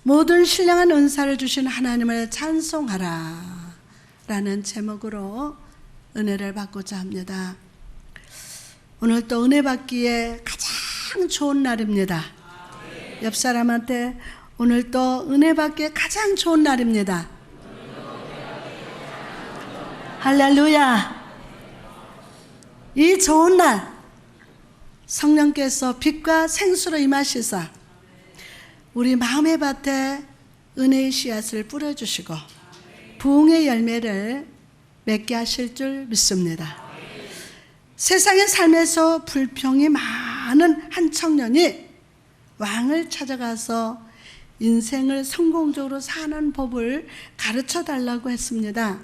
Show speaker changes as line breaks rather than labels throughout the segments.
모든 신령한 은사를 주신 하나님을 찬송하라 라는 제목으로 은혜를 받고자 합니다. 오늘 또 은혜 받기에 가장 좋은 날입니다. 옆 사람한테 오늘 또 은혜 받기에 가장 좋은 날입니다. 할렐루야. 이 좋은 날 성령께서 빛과 생수로 임하시사 우리 마음의 밭에 은혜의 씨앗을 뿌려주시고 부흥의 열매를 맺게 하실 줄 믿습니다. 세상의 삶에서 불평이 많은 한 청년이 왕을 찾아가서 인생을 성공적으로 사는 법을 가르쳐 달라고 했습니다.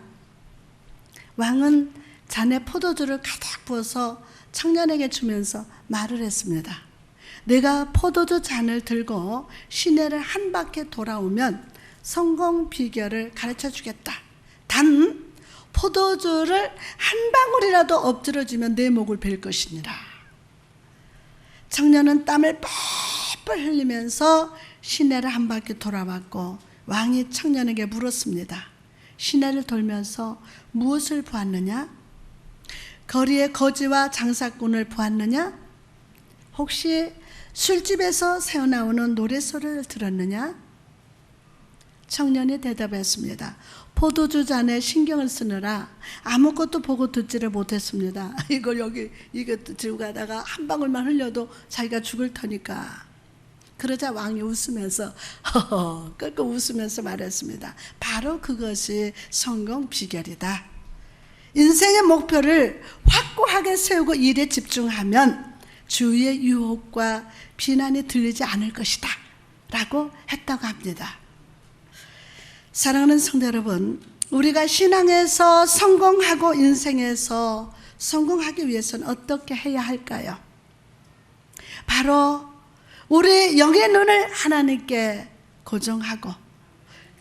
왕은 잔에 포도주를 가득 부어서 청년에게 주면서 말을 했습니다. 내가 포도주 잔을 들고 시내를 한 바퀴 돌아오면 성공 비결을 가르쳐 주겠다. 단 포도주를 한 방울이라도 엎드려지면 내 목을 벨 것이니라. 청년은 땀을 뻘뻘 흘리면서 시내를 한 바퀴 돌아봤고 왕이 청년에게 물었습니다. 시내를 돌면서 무엇을 보았느냐? 거리에 거지와 장사꾼을 보았느냐? 혹시 술집에서 새어나오는 노래소리를 들었느냐? 청년이 대답했습니다. 포도주 잔에 신경을 쓰느라 아무것도 보고 듣지를 못했습니다. 이거 들고 가다가 한 방울만 흘려도 자기가 죽을 터니까. 그러자 왕이 웃으면서 끄끄 웃으면서 말했습니다. 바로 그것이 성공 비결이다. 인생의 목표를 확고하게 세우고 일에 집중하면 주위의 유혹과 비난이 들리지 않을 것이다 라고 했다고 합니다. 사랑하는 성도 여러분, 우리가 신앙에서 성공하고 인생에서 성공하기 위해서는 어떻게 해야 할까요? 바로 우리 영의 눈을 하나님께 고정하고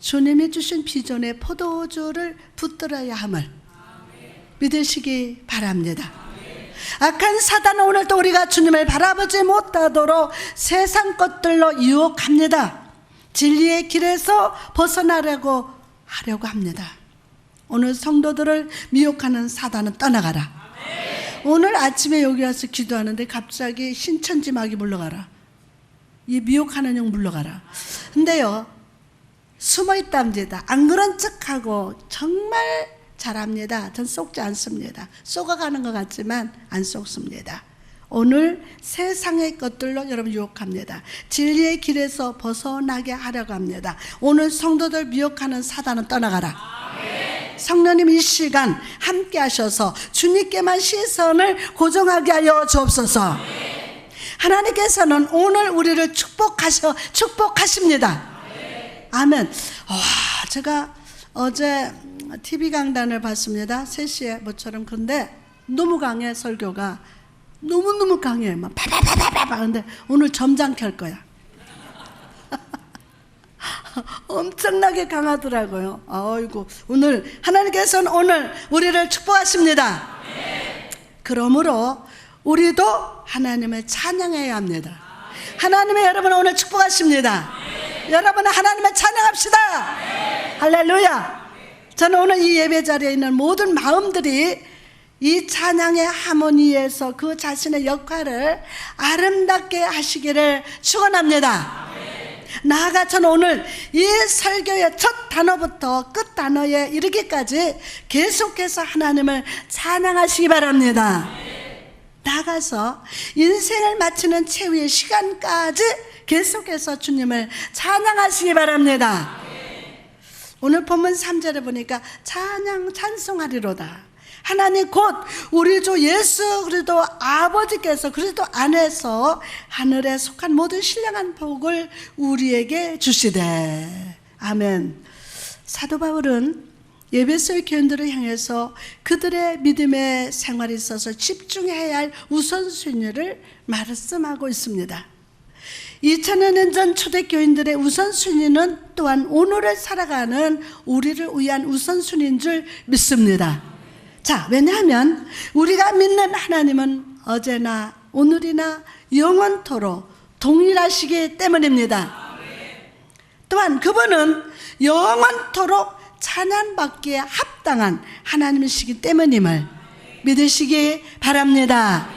주님이 주신 비전의 포도주를 붙들어야 함을 믿으시기 바랍니다. 악한 사단은 오늘도 우리가 주님을 바라보지 못하도록 세상 것들로 유혹합니다. 진리의 길에서 벗어나려고 하려고 합니다. 오늘 성도들을 미혹하는 사단은 떠나가라. 오늘 아침에 여기 와서 기도하는데 갑자기 신천지마귀 물러가라. 이 미혹하는 영 물러가라. 근데요, 숨어있답니다. 안 그런 척하고 정말 잘합니다. 전 속지 않습니다. 속아가는 것 같지만 안 속습니다. 오늘 세상의 것들로 여러분 유혹합니다. 진리의 길에서 벗어나게 하려고 합니다. 오늘 성도들 미혹하는 사단은 떠나가라. 성령님 이 시간 함께 하셔서 주님께만 시선을 고정하게 하여 주옵소서. 하나님께서는 오늘 우리를 축복하십니다. 아멘. 제가 어제 TV 강단을 봤습니다. 3시에 모처럼. 근데 너무 강해. 설교가 너무너무 강해. 막 파파파파파. 근데 오늘 점잖게 할 거야. 엄청나게 강하더라고요. 아이고, 오늘 하나님께서는 오늘 우리를 축복하십니다. 그러므로 우리도 하나님을 찬양해야 합니다. 하나님의 여러분을 오늘 축복하십니다. 여러분은 하나님을 찬양합시다. 할렐루야. 저는 오늘 이 예배 자리에 있는 모든 마음들이 이 찬양의 하모니에서 그 자신의 역할을 아름답게 하시기를 축원합니다. 나아가 저는 오늘 이 설교의 첫 단어부터 끝 단어에 이르기까지 계속해서 하나님을 찬양하시기 바랍니다. 나가서 인생을 마치는 최후의 시간까지 계속해서 주님을 찬양하시기 바랍니다. 오늘 본문 3절에 보니까 찬송하리로다. 하나님 곧 우리 주 예수 그리스도 아버지께서 그리스도 안에서 하늘에 속한 모든 신령한 복을 우리에게 주시되. 아멘. 사도 바울은 에베소의 교인들을 향해서 그들의 믿음의 생활에 있어서 집중해야 할 우선순위를 말씀하고 있습니다. 2000년 전 초대교인들의 우선순위는 또한 오늘을 살아가는 우리를 위한 우선순위인 줄 믿습니다. 자, 왜냐하면 우리가 믿는 하나님은 어제나 오늘이나 영원토록 동일하시기 때문입니다. 또한 그분은 영원토록 찬양받기에 합당한 하나님이시기 때문임을 믿으시기 바랍니다.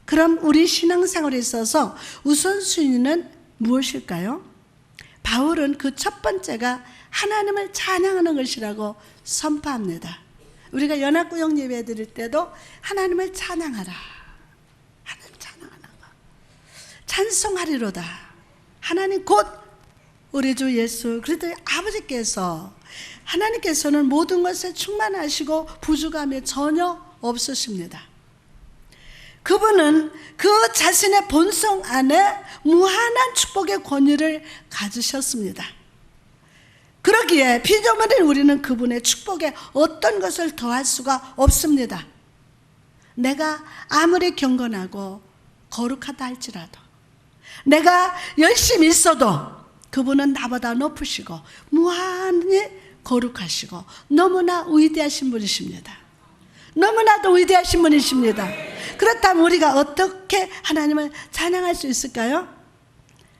그럼 우리 신앙생활에 있어서 우선순위는 무엇일까요? 바울은 그 첫 번째가 하나님을 찬양하는 것이라고 선포합니다. 우리가 연합구역 예배 드릴 때도 하나님을 찬양하라. 하나님 찬양하는 거. 찬송하리로다. 하나님 곧 우리 주 예수 그리스도의 아버지께서, 하나님께서는 모든 것에 충만하시고 부족함이 전혀 없으십니다. 그분은 그 자신의 본성 안에 무한한 축복의 권위를 가지셨습니다. 그러기에 피조물인 우리는 그분의 축복에 어떤 것을 더할 수가 없습니다. 내가 아무리 경건하고 거룩하다 할지라도, 내가 열심히 있어도 그분은 나보다 높으시고 무한히 거룩하시고 너무나 위대하신 분이십니다. 너무나도 위대하신 분이십니다. 그렇다면 우리가 어떻게 하나님을 찬양할 수 있을까요?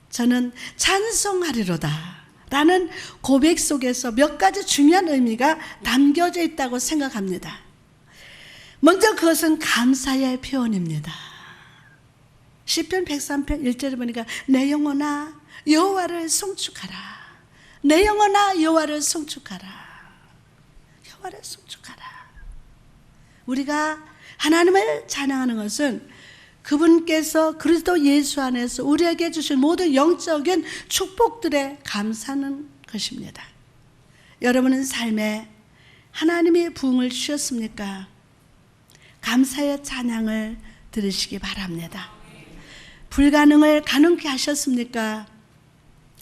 저는 찬송하리로다 라는 고백 속에서 몇 가지 중요한 의미가 담겨져 있다고 생각합니다. 먼저 그것은 감사의 표현입니다. 시편 103편 1절에 보니까 내 영혼아 여호와를 송축하라. 내 영혼아 여호와를 송축하라. 여호와를 송축하라. 우리가 하나님을 찬양하는 것은 그분께서 그리스도 예수 안에서 우리에게 주신 모든 영적인 축복들에 감사하는 것입니다. 여러분은 삶에 하나님이 부흥을 주셨습니까? 감사의 찬양을 들으시기 바랍니다. 불가능을 가능케 하셨습니까?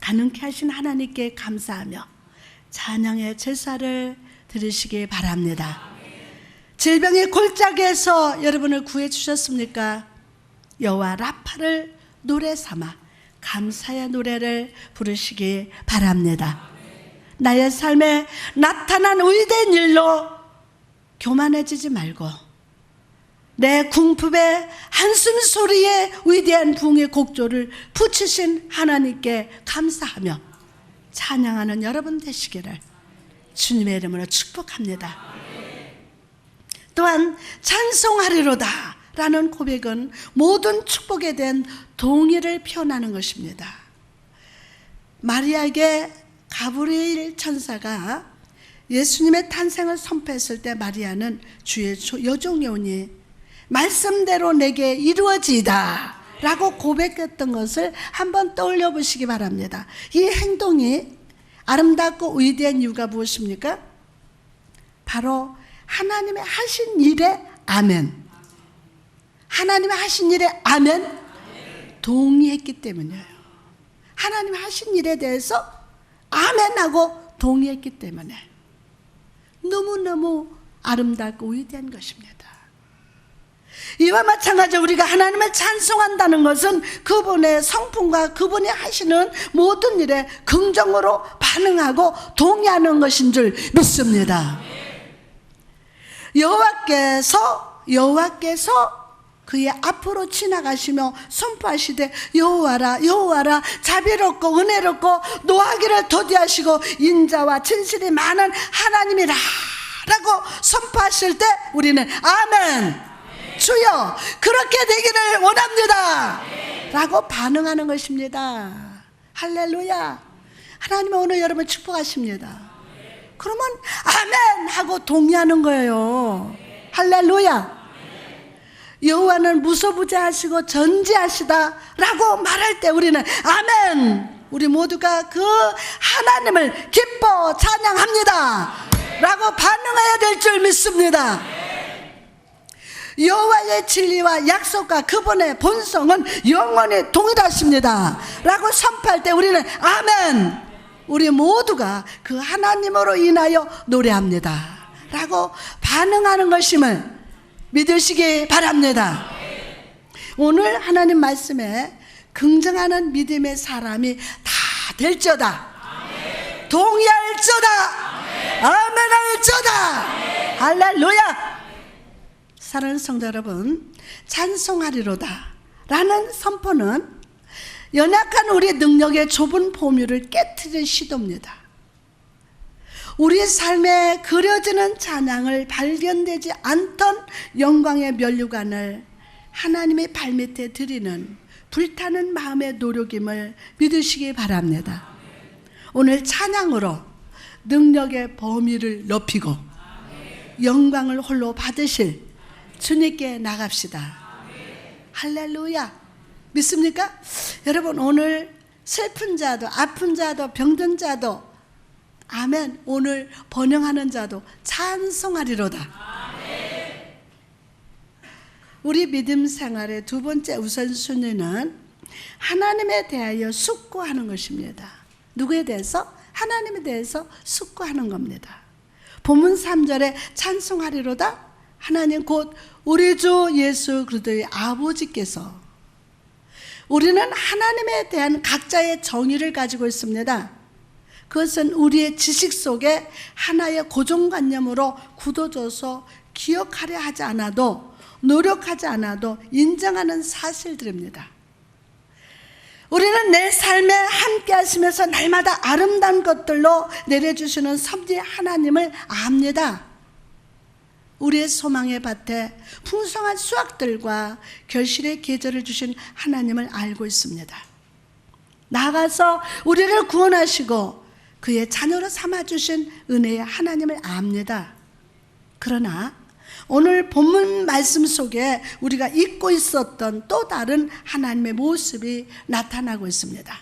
가능케 하신 하나님께 감사하며 찬양의 제사를 드리시기 바랍니다. 질병의 골짜기에서 여러분을 구해 주셨습니까? 여호와 라파를 노래 삼아 감사의 노래를 부르시기 바랍니다. 나의 삶에 나타난 위대한 일로 교만해지지 말고 내 궁핍의 한숨 소리에 위대한 부흥의 곡조를 붙이신 하나님께 감사하며 찬양하는 여러분 되시기를 주님의 이름으로 축복합니다. 또한 찬송하리로다 라는 고백은 모든 축복에 대한 동의를 표현하는 것입니다. 마리아에게 가브리엘 천사가 예수님의 탄생을 선포했을 때 마리아는 주의 여종이오니 말씀대로 내게 이루어지이다 라고 고백했던 것을 한번 떠올려 보시기 바랍니다. 이 행동이 아름답고 위대한 이유가 무엇입니까? 바로 하나님의 하신 일에 아멘. 하나님의 하신 일에 아멘 동의했기 때문이에요. 하나님의 하신 일에 대해서 아멘하고 동의했기 때문에 너무너무 아름답고 위대한 것입니다. 이와 마찬가지로 우리가 하나님을 찬송한다는 것은 그분의 성품과 그분이 하시는 모든 일에 긍정으로 반응하고 동의하는 것인 줄 믿습니다. 여호와께서 그의 앞으로 지나가시며 선포하시되 여호와라 여호와라 자비롭고 은혜롭고 노하기를 더디하시고 인자와 진실이 많은 하나님이라 라고 선포하실 때 우리는 아멘 주여 그렇게 되기를 원합니다 라고 반응하는 것입니다. 할렐루야. 하나님은 오늘 여러분 축복하십니다. 그러면 아멘 하고 동의하는 거예요. 할렐루야. 여호와는 무소부재하시고 전지하시다 라고 말할 때 우리는 아멘 우리 모두가 그 하나님을 기뻐 찬양합니다 라고 반응해야 될 줄 믿습니다. 여호와의 진리와 약속과 그분의 본성은 영원히 동일하십니다 라고 선포할 때 우리는 아멘 우리 모두가 그 하나님으로 인하여 노래합니다 라고 반응하는 것임을 믿으시기 바랍니다. 오늘 하나님 말씀에 긍정하는 믿음의 사람이 다 될저다. 동의할저다. 아멘할저다. 할렐루야. 사랑하는 성도 여러분, 찬송하리로다 라는 선포는 연약한 우리 능력의 좁은 범위를 깨트릴 시도입니다. 우리 삶에 그려지는 찬양을 발견되지 않던 영광의 면류관을 하나님의 발밑에 드리는 불타는 마음의 노력임을 믿으시기 바랍니다. 오늘 찬양으로 능력의 범위를 높이고 영광을 홀로 받으실 주님께 나갑시다. 할렐루야. 믿습니까? 여러분, 오늘 슬픈 자도 아픈 자도 병든 자도 아멘, 오늘 번영하는 자도 찬송하리로다. 우리 믿음 생활의 두 번째 우선순위는 하나님에 대하여 숙고하는 것입니다. 누구에 대해서? 하나님에 대해서 숙고하는 겁니다. 본문 3절에 찬송하리로다. 하나님 곧 우리 주 예수 그리스도의 아버지께서, 우리는 하나님에 대한 각자의 정의를 가지고 있습니다. 그것은 우리의 지식 속에 하나의 고정관념으로 굳어져서 기억하려 하지 않아도, 노력하지 않아도 인정하는 사실들입니다. 우리는 내 삶에 함께 하시면서 날마다 아름다운 것들로 내려주시는 섭리 하나님을 압니다. 우리의 소망의 밭에 풍성한 수확들과 결실의 계절을 주신 하나님을 알고 있습니다. 나아가서 우리를 구원하시고 그의 자녀로 삼아주신 은혜의 하나님을 압니다. 그러나 오늘 본문 말씀 속에 우리가 잊고 있었던 또 다른 하나님의 모습이 나타나고 있습니다.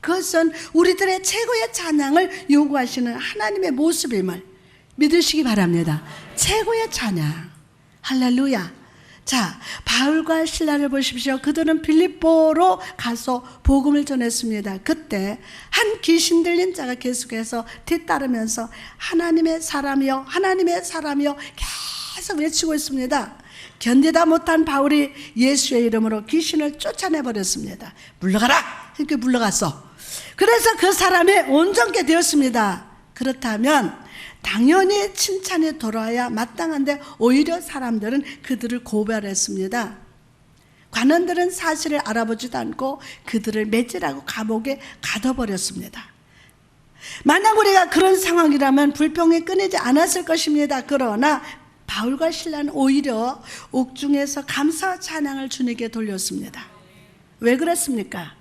그것은 우리들의 최고의 찬양을 요구하시는 하나님의 모습임을 믿으시기 바랍니다. 최고의 찬양. 할렐루야. 자, 바울과 실라를 보십시오. 그들은 빌립보로 가서 복음을 전했습니다. 그때 한 귀신 들린 자가 계속해서 뒤따르면서 하나님의 사람이여, 하나님의 사람이여 계속 외치고 있습니다. 견디다 못한 바울이 예수의 이름으로 귀신을 쫓아내버렸습니다. 물러가라! 이렇게 물러갔어. 그래서 그 사람이 온전케 되었습니다. 그렇다면 당연히 칭찬이 돌아야 마땅한데 오히려 사람들은 그들을 고발했습니다. 관원들은 사실을 알아보지도 않고 그들을 매질하고 감옥에 가둬버렸습니다. 만약 우리가 그런 상황이라면 불평이 끊이지 않았을 것입니다. 그러나 바울과 실라는 오히려 옥중에서 감사와 찬양을 주님께 돌렸습니다. 왜 그랬습니까?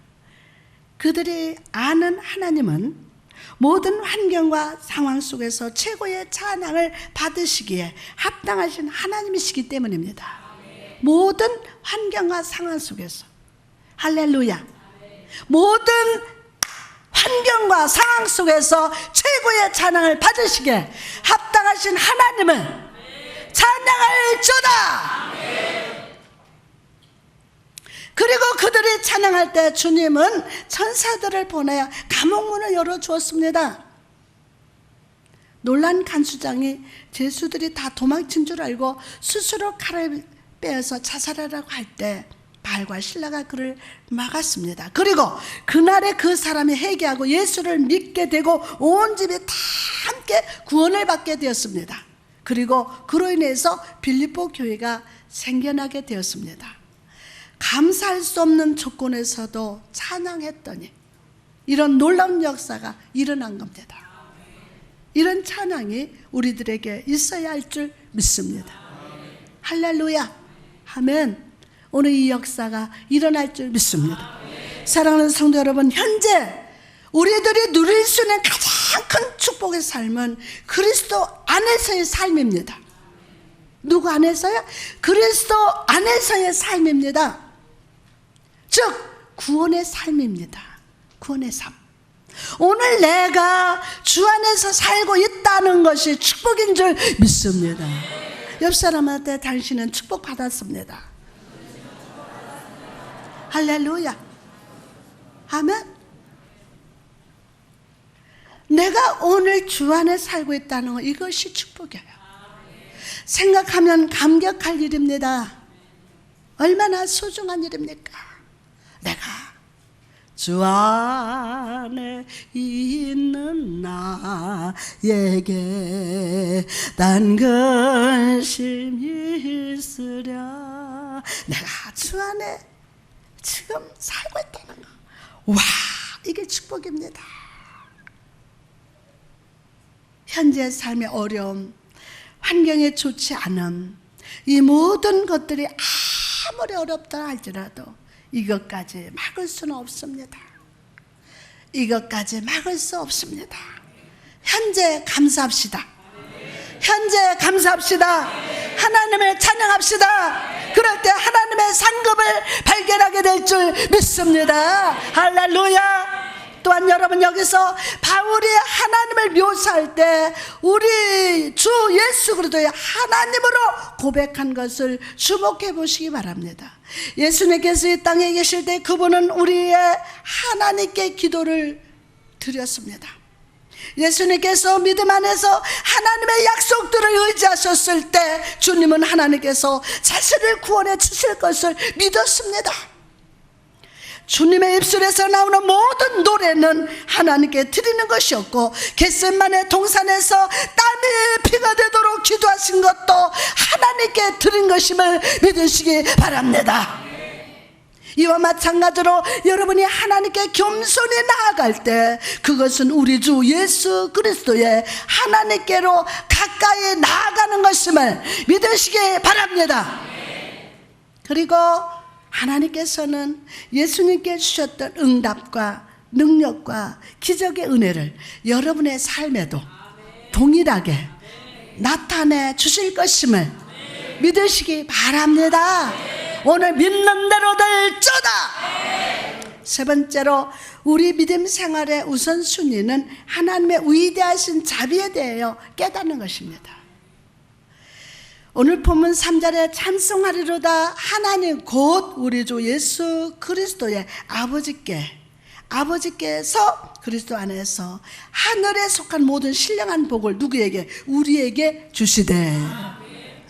그들이 아는 하나님은 모든 환경과 상황 속에서 최고의 찬양을 받으시기에 합당하신 하나님이시기 때문입니다. 모든 환경과 상황 속에서. 할렐루야. 모든 환경과 상황 속에서 최고의 찬양을 받으시기에 합당하신 하나님을 찬양할 자다. 그리고 그들이 찬양할 때 주님은 천사들을 보내어 감옥문을 열어주었습니다. 놀란 간수장이 죄수들이 다 도망친 줄 알고 스스로 칼을 빼어서 자살하라고 할 때 바울과 실라가 그를 막았습니다. 그리고 그날에 그 사람이 회개하고 예수를 믿게 되고 온 집이 다 함께 구원을 받게 되었습니다. 그리고 그로 인해서 빌립보 교회가 생겨나게 되었습니다. 감사할 수 없는 조건에서도 찬양했더니 이런 놀라운 역사가 일어난 겁니다. 이런 찬양이 우리들에게 있어야 할 줄 믿습니다. 할렐루야. 아멘. 오늘 이 역사가 일어날 줄 믿습니다. 사랑하는 성도 여러분, 현재 우리들이 누릴 수 있는 가장 큰 축복의 삶은 그리스도 안에서의 삶입니다. 누구 안에서요? 그리스도 안에서의 삶입니다. 즉 구원의 삶입니다. 구원의 삶. 오늘 내가 주 안에서 살고 있다는 것이 축복인 줄 믿습니다. 옆 사람한테 당신은 축복받았습니다. 할렐루야. 아멘. 내가 오늘 주 안에 살고 있다는 것, 이것이 축복이에요. 생각하면 감격할 일입니다. 얼마나 소중한 일입니까? 내가 주 안에 있는 나에게 단 근심이 있으랴. 내가 주 안에 지금 살고 있다는 거. 와, 이게 축복입니다. 현재 삶의 어려움, 환경에 좋지 않음, 이 모든 것들이 아무리 어렵다 할지라도 이것까지 막을 수는 없습니다. 이것까지 막을 수 없습니다. 현재 감사합시다. 현재 감사합시다. 하나님을 찬양합시다. 그럴 때 하나님의 상급을 발견하게 될 줄 믿습니다. 할렐루야. 또한 여러분, 여기서 바울이 하나님을 묘사할 때 우리 주 예수 그리스도의 하나님으로 고백한 것을 주목해 보시기 바랍니다. 예수님께서 이 땅에 계실 때 그분은 우리의 하나님께 기도를 드렸습니다. 예수님께서 믿음 안에서 하나님의 약속들을 의지하셨을 때 주님은 하나님께서 자신을 구원해 주실 것을 믿었습니다. 주님의 입술에서 나오는 모든 노래는 하나님께 드리는 것이었고, 겟세마네 동산에서 땀이 피가 되도록 기도하신 것도 하나님께 드린 것임을 믿으시기 바랍니다. 이와 마찬가지로 여러분이 하나님께 겸손히 나아갈 때 그것은 우리 주 예수 그리스도의 하나님께로 가까이 나아가는 것임을 믿으시기 바랍니다. 그리고 하나님께서는 예수님께 주셨던 응답과 능력과 기적의 은혜를 여러분의 삶에도 동일하게 나타내 주실 것임을 믿으시기 바랍니다. 오늘 믿는 대로 될쩌다. 세 번째로, 우리 믿음 생활의 우선순위는 하나님의 위대하신 자비에 대하여 깨닫는 것입니다. 오늘 본문 3절에 찬송하리로다. 하나님 곧 우리 주 예수 그리스도의 아버지께서 그리스도 안에서 하늘에 속한 모든 신령한 복을 누구에게? 우리에게 주시되.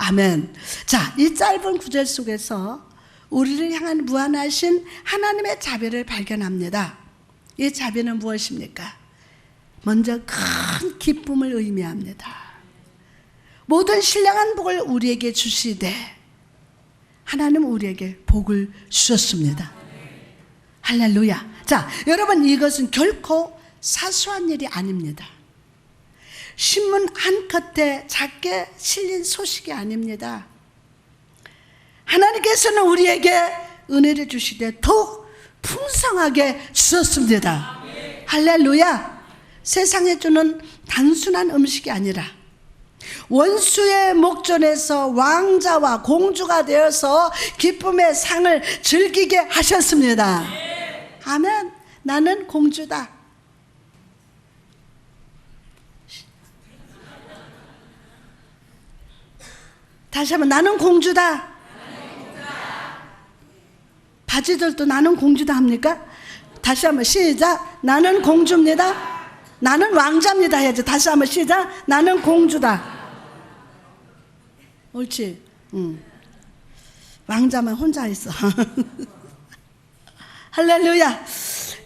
아멘. 자, 이 짧은 구절 속에서 우리를 향한 무한하신 하나님의 자비를 발견합니다. 이 자비는 무엇입니까? 먼저 큰 기쁨을 의미합니다. 모든 신령한 복을 우리에게 주시되, 하나님은 우리에게 복을 주셨습니다. 할렐루야. 자, 여러분, 이것은 결코 사소한 일이 아닙니다. 신문 한 컷에 작게 실린 소식이 아닙니다. 하나님께서는 우리에게 은혜를 주시되 더욱 풍성하게 주셨습니다. 할렐루야. 세상에 주는 단순한 음식이 아니라 원수의 목전에서 왕자와 공주가 되어서 기쁨의 상을 즐기게 하셨습니다. 아멘. 나는 공주다. 다시 한번, 나는 공주다. 바지들도 나는 공주다 합니까? 다시 한번 시작. 나는 공주입니다. 나는 왕자입니다 해야지. 다시 한번 시작. 나는 공주다. 옳지. 왕자만 혼자 있어. 할렐루야.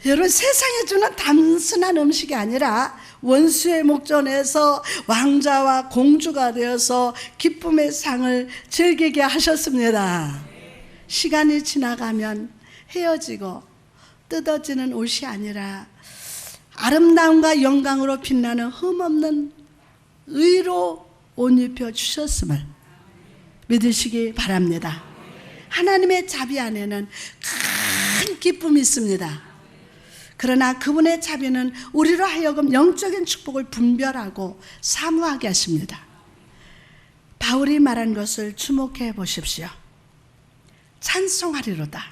여러분, 세상에 주는 단순한 음식이 아니라 원수의 목전에서 왕자와 공주가 되어서 기쁨의 상을 즐기게 하셨습니다. 시간이 지나가면 헤어지고 뜯어지는 옷이 아니라 아름다움과 영광으로 빛나는 흠없는 의로 옷 입혀 주셨음을 믿으시기 바랍니다. 하나님의 자비 안에는 큰 기쁨이 있습니다. 그러나 그분의 자비는 우리로 하여금 영적인 축복을 분별하고 사모하게 하십니다. 바울이 말한 것을 주목해 보십시오. 찬송하리로다.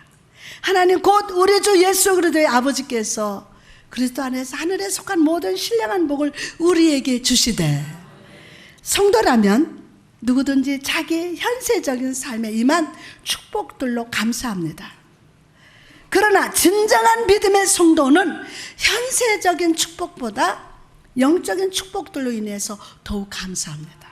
하나님 곧 우리 주 예수 그리스도의 아버지께서 그리스도 안에서 하늘에 속한 모든 신령한 복을 우리에게 주시되. 성도라면 누구든지 자기 현세적인 삶에 임한 축복들로 감사합니다. 그러나 진정한 믿음의 성도는 현세적인 축복보다 영적인 축복들로 인해서 더욱 감사합니다.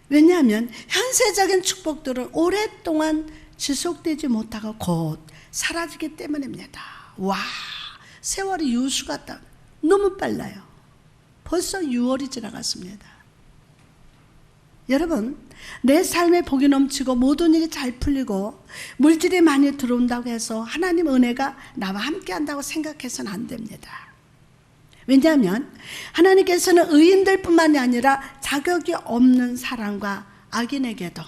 왜냐하면 현세적인 축복들은 오랫동안 지속되지 못하고 곧 사라지기 때문입니다. 와, 세월이 유수 같다. 너무 빨라요. 벌써 6월이 지나갔습니다. 여러분, 내 삶에 복이 넘치고 모든 일이 잘 풀리고 물질이 많이 들어온다고 해서 하나님 은혜가 나와 함께 한다고 생각해서는 안 됩니다. 왜냐하면 하나님께서는 의인들뿐만이 아니라 자격이 없는 사람과 악인에게도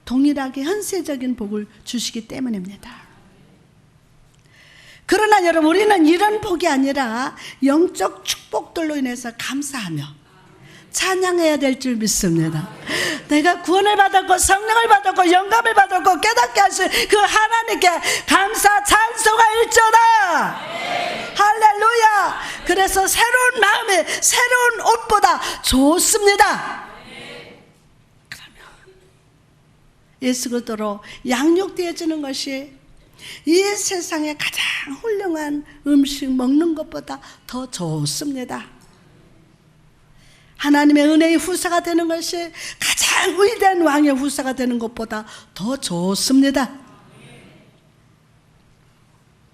동일하게 현세적인 복을 주시기 때문입니다. 그러나 여러분, 우리는 이런 복이 아니라 영적 축복들로 인해서 감사하며 찬양해야 될 줄 믿습니다. 내가 구원을 받았고 성령을 받았고 영감을 받았고 깨닫게 하신 그 하나님께 감사 찬송할지어다. 할렐루야. 그래서 새로운 마음이 새로운 옷보다 좋습니다. 그러면 예수 그리스도로 양육되어지는 것이 이 세상에 가장 훌륭한 음식 먹는 것보다 더 좋습니다. 하나님의 은혜의 후사가 되는 것이 가장 위대한 왕의 후사가 되는 것보다 더 좋습니다.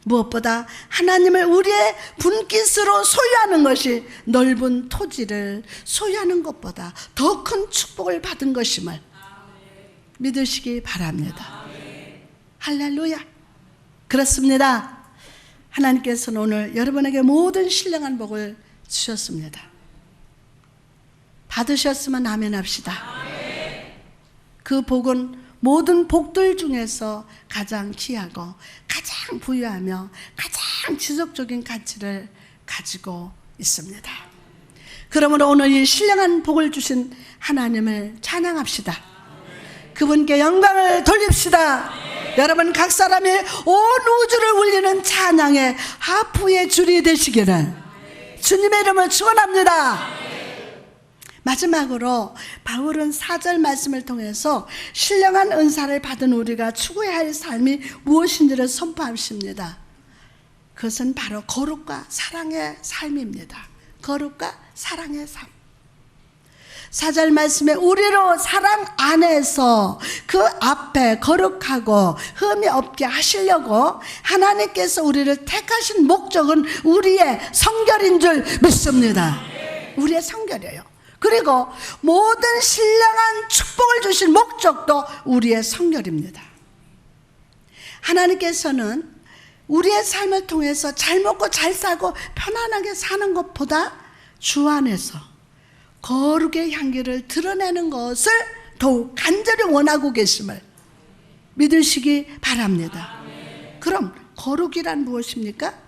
무엇보다 하나님을 우리의 분깃으로 소유하는 것이 넓은 토지를 소유하는 것보다 더 큰 축복을 받은 것임을 믿으시기 바랍니다. 할렐루야. 그렇습니다. 하나님께서는 오늘 여러분에게 모든 신령한 복을 주셨습니다. 받으셨으면 아멘 합시다. 그 복은 모든 복들 중에서 가장 귀하고 가장 부유하며 가장 지속적인 가치를 가지고 있습니다. 그러므로 오늘 이 신령한 복을 주신 하나님을 찬양합시다. 그분께 영광을 돌립시다. 여러분, 각 사람이 온 우주를 울리는 찬양의 하프의 줄이 되시기를 주님의 이름을 축원합니다. 마지막으로 바울은 4절 말씀을 통해서 신령한 은사를 받은 우리가 추구해야 할 삶이 무엇인지를 선포하십니다. 그것은 바로 거룩과 사랑의 삶입니다. 거룩과 사랑의 삶. 4절 말씀에 우리로 사랑 안에서 그 앞에 거룩하고 흠이 없게 하시려고 하나님께서 우리를 택하신 목적은 우리의 성결인 줄 믿습니다. 우리의 성결이에요. 그리고 모든 신령한 축복을 주신 목적도 우리의 성결입니다. 하나님께서는 우리의 삶을 통해서 잘 먹고 잘 살고 편안하게 사는 것보다 주 안에서 거룩의 향기를 드러내는 것을 더욱 간절히 원하고 계심을 믿으시기 바랍니다. 그럼 거룩이란 무엇입니까?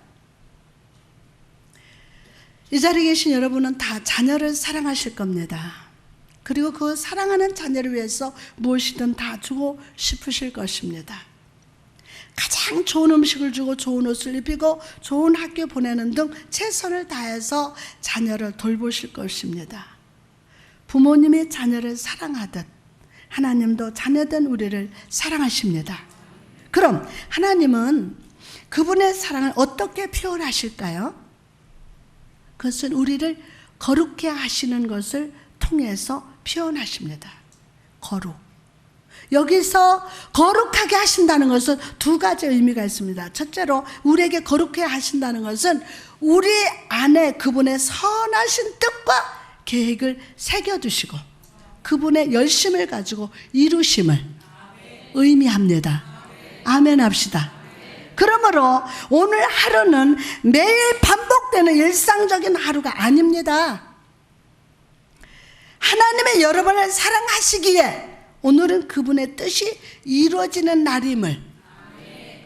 이 자리에 계신 여러분은 다 자녀를 사랑하실 겁니다. 그리고 그 사랑하는 자녀를 위해서 무엇이든 다 주고 싶으실 것입니다. 가장 좋은 음식을 주고 좋은 옷을 입히고 좋은 학교 보내는 등 최선을 다해서 자녀를 돌보실 것입니다. 부모님이 자녀를 사랑하듯 하나님도 자녀된 우리를 사랑하십니다. 그럼 하나님은 그분의 사랑을 어떻게 표현하실까요? 그것은 우리를 거룩해 하시는 것을 통해서 표현하십니다. 거룩. 여기서 거룩하게 하신다는 것은 두 가지 의미가 있습니다. 첫째로 우리에게 거룩해 하신다는 것은 우리 안에 그분의 선하신 뜻과 계획을 새겨두시고 그분의 열심을 가지고 이루심을 의미합니다. 아멘 합시다. 그러므로 오늘 하루는 매일 반복되는 일상적인 하루가 아닙니다. 하나님의 여러분을 사랑하시기에 오늘은 그분의 뜻이 이루어지는 날임을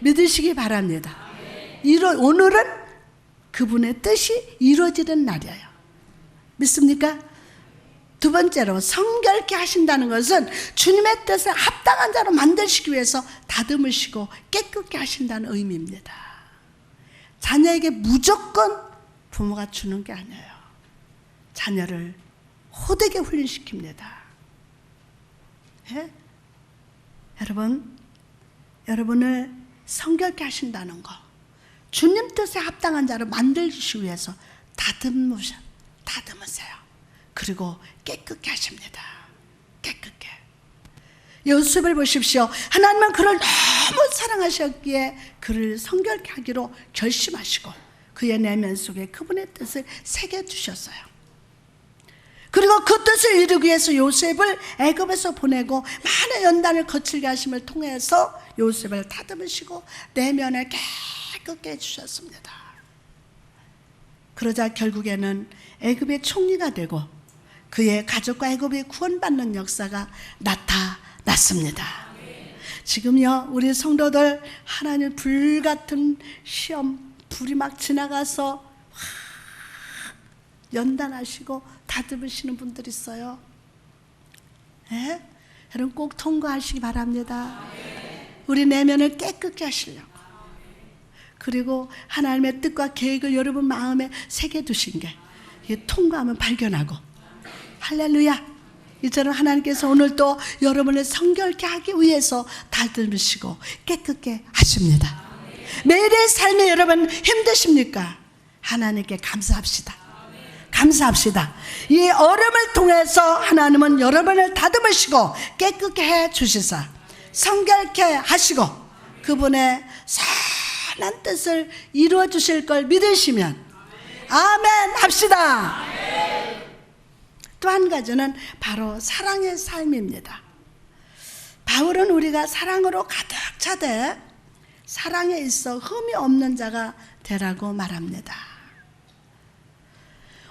믿으시기 바랍니다. 오늘은 그분의 뜻이 이루어지는 날이에요. 믿습니까? 두 번째로 성결케 하신다는 것은 주님의 뜻에 합당한 자로 만드시기 위해서 다듬으시고 깨끗게 하신다는 의미입니다. 자녀에게 무조건 부모가 주는 게 아니에요. 자녀를 호되게 훈련시킵니다. 예? 여러분을 성결케 하신다는 거, 주님 뜻에 합당한 자로 만들기 위해서 다듬으세요. 그리고 깨끗게 하십니다. 깨끗게. 요셉을 보십시오. 하나님은 그를 너무 사랑하셨기에 그를 성결케 하기로 결심하시고 그의 내면 속에 그분의 뜻을 새겨주셨어요. 그리고 그 뜻을 이루기 위해서 요셉을 애굽에서 보내고 많은 연단을 거칠게 하심을 통해서 요셉을 다듬으시고 내면을 깨끗게 해주셨습니다. 그러자 결국에는 애굽의 총리가 되고 그의 가족과 애굽이 구원받는 역사가 나타났습니다. 지금요, 우리 성도들 하나님 불같은 시험 불이 막 지나가서 연단하시고 다듬으시는 분들 있어요. 네? 여러분 꼭 통과하시기 바랍니다. 우리 내면을 깨끗게 하시려고. 그리고 하나님의 뜻과 계획을 여러분 마음에 새겨두신 게 통과하면 발견하고, 할렐루야. 이처럼 하나님께서 오늘 또 여러분을 성결케 하기 위해서 다듬으시고 깨끗게 하십니다. 매일의 삶에 여러분 힘드십니까? 하나님께 감사합시다. 감사합시다. 이 어려움을 통해서 하나님은 여러분을 다듬으시고 깨끗게 해 주시사 성결케 하시고 그분의 선한 뜻을 이루어 주실 걸 믿으시면 아멘 합시다. 또 한 가지는 바로 사랑의 삶입니다. 바울은 우리가 사랑으로 가득 차되 사랑에 있어 흠이 없는 자가 되라고 말합니다.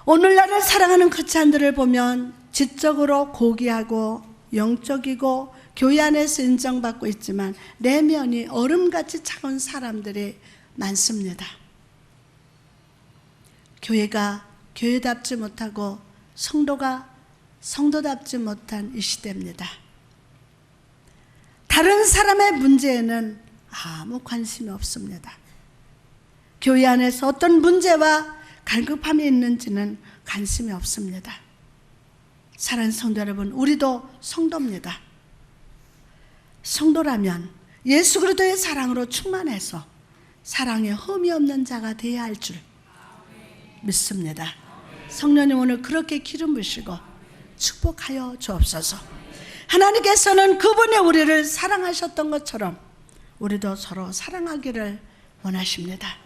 오늘날을 사랑하는 크리스찬들을 보면 지적으로 고귀하고 영적이고 교회 안에서 인정받고 있지만 내면이 얼음같이 차가운 사람들이 많습니다. 교회가 교회답지 못하고 성도가 성도답지 못한 이 시대입니다. 다른 사람의 문제에는 아무 관심이 없습니다. 교회 안에서 어떤 문제와 갈급함이 있는지는 관심이 없습니다. 사랑하는 성도 여러분, 우리도 성도입니다. 성도라면 예수 그리스도의 사랑으로 충만해서 사랑에 흠이 없는 자가 되어야 할 줄 믿습니다. 성령님 오늘 그렇게 기름 부으시고 축복하여 주옵소서. 하나님께서는 그분이 우리를 사랑하셨던 것처럼 우리도 서로 사랑하기를 원하십니다.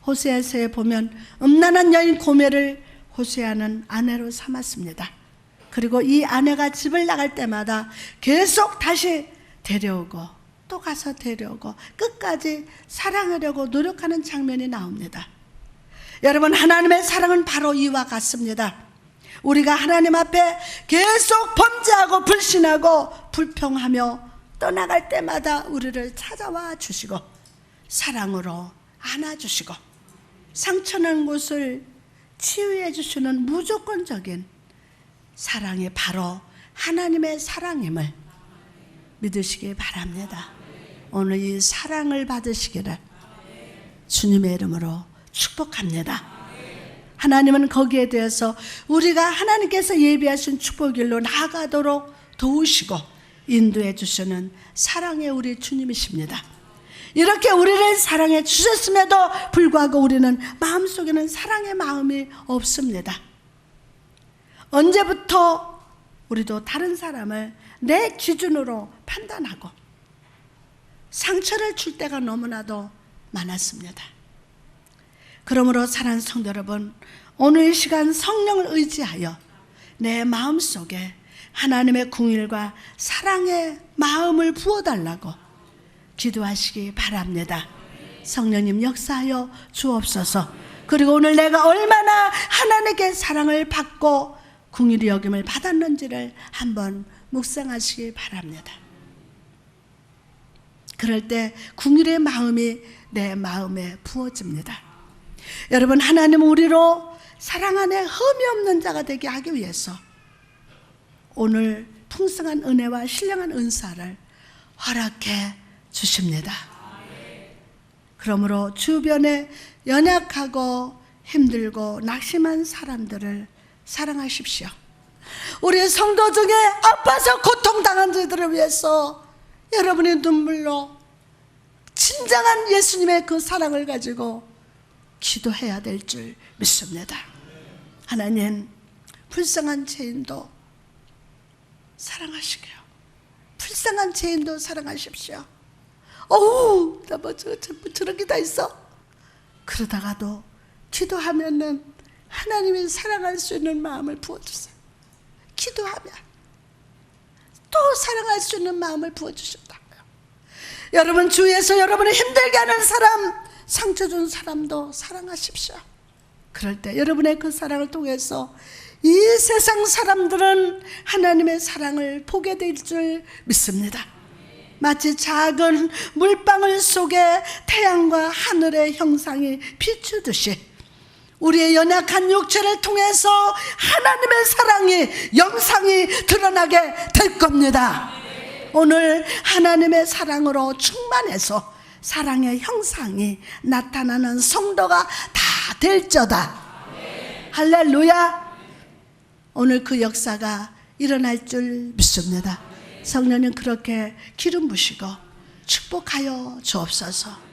호세아서에 보면 음란한 여인 고멜을 호세아는 아내로 삼았습니다. 그리고 이 아내가 집을 나갈 때마다 계속 다시 데려오고 또 가서 데려오고 끝까지 사랑하려고 노력하는 장면이 나옵니다. 여러분, 하나님의 사랑은 바로 이와 같습니다. 우리가 하나님 앞에 계속 범죄하고 불신하고 불평하며 떠나갈 때마다 우리를 찾아와 주시고 사랑으로 안아주시고 상처난 곳을 치유해 주시는 무조건적인 사랑이 바로 하나님의 사랑임을 믿으시기 바랍니다. 오늘 이 사랑을 받으시기를 주님의 이름으로 축복합니다. 하나님은 거기에 대해서 우리가 하나님께서 예비하신 축복길로 나아가도록 도우시고 인도해 주시는 사랑의 우리 주님이십니다. 이렇게 우리를 사랑해 주셨음에도 불구하고 우리는 마음속에는 사랑의 마음이 없습니다. 언제부터 우리도 다른 사람을 내 기준으로 판단하고 상처를 줄 때가 너무나도 많았습니다. 그러므로 사랑하는 성도 여러분, 오늘 이 시간 성령을 의지하여 내 마음속에 하나님의 긍휼과 사랑의 마음을 부어달라고 기도하시기 바랍니다. 성령님 역사하여 주옵소서. 그리고 오늘 내가 얼마나 하나님께 사랑을 받고 긍휼히 여김을 받았는지를 한번 묵상하시기 바랍니다. 그럴 때 긍휼의 마음이 내 마음에 부어집니다. 여러분, 하나님은 우리로 사랑 안에 흠이 없는 자가 되게 하기 위해서 오늘 풍성한 은혜와 신령한 은사를 허락해 주십니다. 그러므로 주변에 연약하고 힘들고 낙심한 사람들을 사랑하십시오. 우리 성도 중에 아파서 고통당한 자들을 위해서 여러분의 눈물로 진정한 예수님의 그 사랑을 가지고 기도해야 될 줄 믿습니다. 하나님, 불쌍한 죄인도 사랑하시게요. 불쌍한 죄인도 사랑하십시오. 어우, 나 뭐 저런 게 다 있어. 그러다가도 기도하면은 하나님이 사랑할 수 있는 마음을 부어주세요. 기도하면 또 사랑할 수 있는 마음을 부어주셨다고요. 여러분 주위에서 여러분을 힘들게 하는 사람, 상처 준 사람도 사랑하십시오. 그럴 때 여러분의 그 사랑을 통해서 이 세상 사람들은 하나님의 사랑을 보게 될 줄 믿습니다. 마치 작은 물방울 속에 태양과 하늘의 형상이 비추듯이 우리의 연약한 육체를 통해서 하나님의 사랑이, 영상이 드러나게 될 겁니다. 오늘 하나님의 사랑으로 충만해서 사랑의 형상이 나타나는 성도가 다 될저다. 할렐루야. 오늘 그 역사가 일어날 줄 믿습니다. 성령님 그렇게 기름 부시고 축복하여 주옵소서.